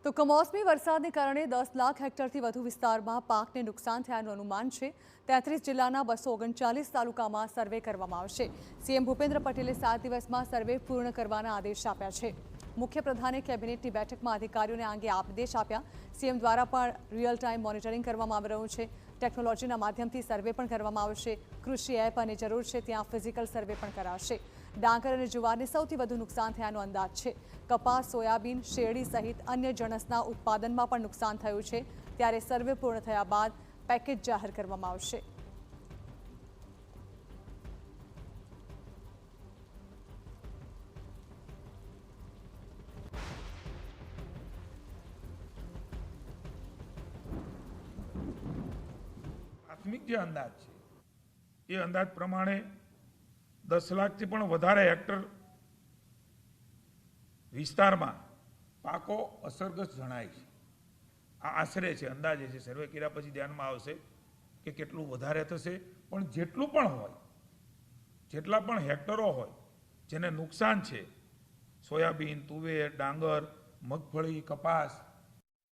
તો કમોસમી વરસાદને કારણે 10 લાખ હેક્ટરથી વધુ વિસ્તારમાં પાકને નુકસાન થયાનું અનુમાન છે। 33 જિલ્લાના 239 તાલુકામાં સર્વે કરવામાં આવશે। સીએમ ભૂપેન્દ્ર પટેલે 7 દિવસમાં સર્વે પૂર્ણ કરવાના આદેશ આપ્યા છે। મુખ્યપ્રધાને કેબિનેટની બેઠકમાં અધિકારીઓને આ અંગે આદેશ આપ્યા। સીએમ દ્વારા પણ રિયલ ટાઈમ મોનિટરિંગ કરવામાં આવી રહ્યું છે। ટેકનોલોજીના માધ્યમથી સર્વે પણ કરવામાં આવશે। કૃષિ એપ અને જરૂર છે ત્યાં ફિઝિકલ સર્વે પણ કરાશે। ડાંગર અને જુવારને સૌથી વધુ નુકસાન થયાનો અંદાજ છે। કપાસ, સોયાબીન, શેરડી સહિત અન્ય જણસના ઉત્પાદનમાં પણ નુકસાન થયું છે। ત્યારે સર્વે પૂર્ણ થયા બાદ પેકેજ જાહેર કરવામાં આવશે। પ્રાથમિક જે અંદાજ છે એ અંદાજ પ્રમાણે 10 લાખથી પણ વધારે હેક્ટર વિસ્તારમાં પાકો અસરગ્રસ્ત જણાય છે। આ આશરે છે, અંદાજે છે। સર્વે કર્યા પછી ધ્યાનમાં આવશે કે કેટલું વધારે થશે, પણ જેટલું પણ હોય, જેટલા પણ હેક્ટરો હોય જેને નુકસાન છે, સોયાબીન, તુવેર, ડાંગર, મગફળી, કપાસ,